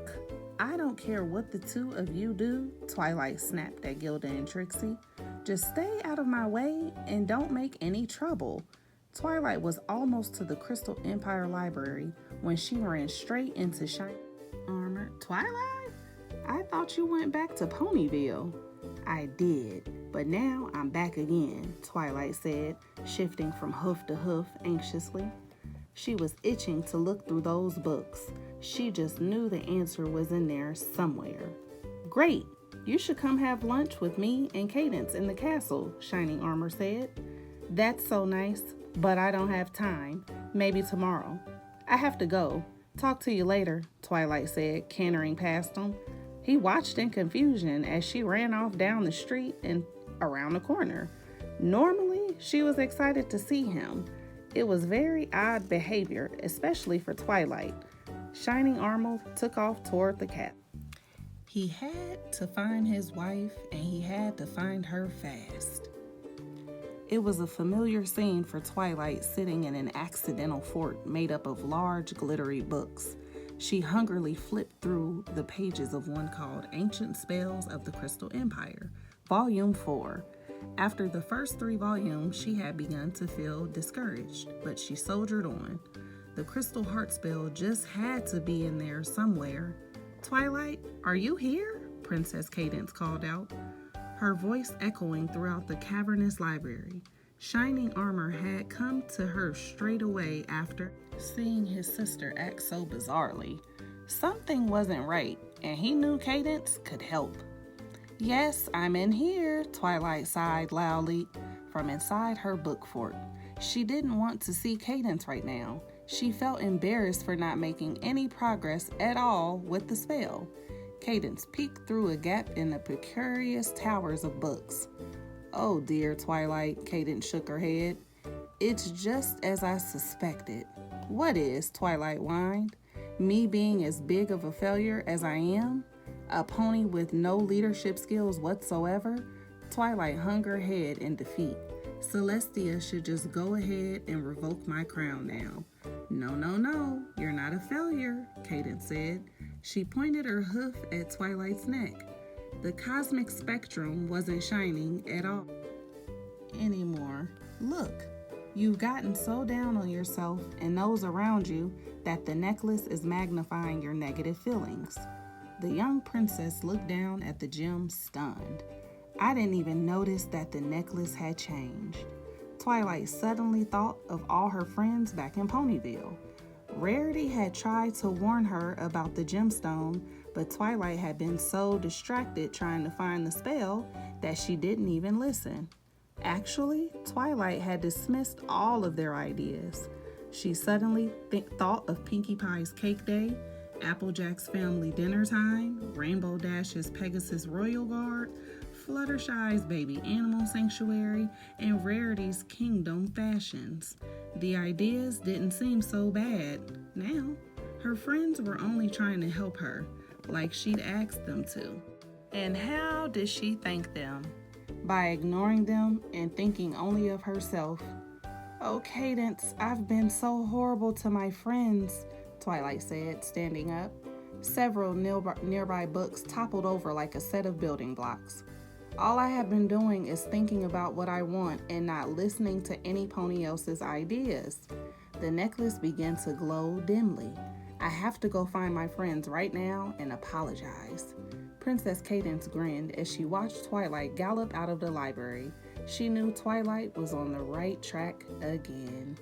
Look, I don't care what the two of you do, Twilight snapped at Gilda and Trixie. Just stay out of my way and don't make any trouble. Twilight was almost to the Crystal Empire Library when she ran straight into Shiny Armor. Twilight? I thought you went back to Ponyville. I did, but now I'm back again, Twilight said, shifting from hoof to hoof anxiously. She was itching to look through those books. She just knew the answer was in there somewhere. Great! You should come have lunch with me and Cadance in the castle, Shining Armor said. That's so nice, but I don't have time. Maybe tomorrow. I have to go. Talk to you later, Twilight said, cantering past him. He watched in confusion as she ran off down the street and around the corner. Normally, she was excited to see him. It was very odd behavior, especially for Twilight. Shining Armor took off toward the cat. He had to find his wife, and he had to find her fast. It was a familiar scene for Twilight sitting in an accidental fort made up of large glittery books. She hungrily flipped through the pages of one called Ancient Spells of the Crystal Empire, Volume 4. After the first 3 volumes, she had begun to feel discouraged, but she soldiered on. The Crystal Heart spell just had to be in there somewhere. Twilight, are you here? Princess Cadance called out, her voice echoing throughout the cavernous library. Shining Armor had come to her straight away after seeing his sister act so bizarrely. Something wasn't right, and he knew Cadance could help. Yes, I'm in here, Twilight sighed loudly from inside her book fort. She didn't want to see Cadance right now. She felt embarrassed for not making any progress at all with the spell. Cadance peeked through a gap in the precarious towers of books. Oh dear, Twilight, Cadance shook her head. It's just as I suspected. What is, Twilight whined. Me being as big of a failure as I am? A pony with no leadership skills whatsoever? Twilight hung her head in defeat. Celestia should just go ahead and revoke my crown now. No, you're not a failure, Cadance said. She pointed her hoof at Twilight's neck. The cosmic spectrum wasn't shining at all anymore. Look, you've gotten so down on yourself and those around you that the necklace is magnifying your negative feelings. The young princess looked down at the gem stunned. I didn't even notice that the necklace had changed. Twilight suddenly thought of all her friends back in Ponyville. Rarity had tried to warn her about the gemstone, but Twilight had been so distracted trying to find the spell that she didn't even listen. Actually, Twilight had dismissed all of their ideas. She suddenly thought of Pinkie Pie's cake day, Applejack's family dinner time, Rainbow Dash's Pegasus Royal Guard, Fluttershy's baby animal sanctuary, and Rarity's kingdom fashions. The ideas didn't seem so bad. Now, her friends were only trying to help her, like she'd asked them to. And how did she thank them? By ignoring them and thinking only of herself. Oh, Cadance, I've been so horrible to my friends, Twilight said, standing up. Several nearby books toppled over like a set of building blocks. All I have been doing is thinking about what I want and not listening to any pony else's ideas. The necklace began to glow dimly. I have to go find my friends right now and apologize. Princess Cadance grinned as she watched Twilight gallop out of the library. She knew Twilight was on the right track again.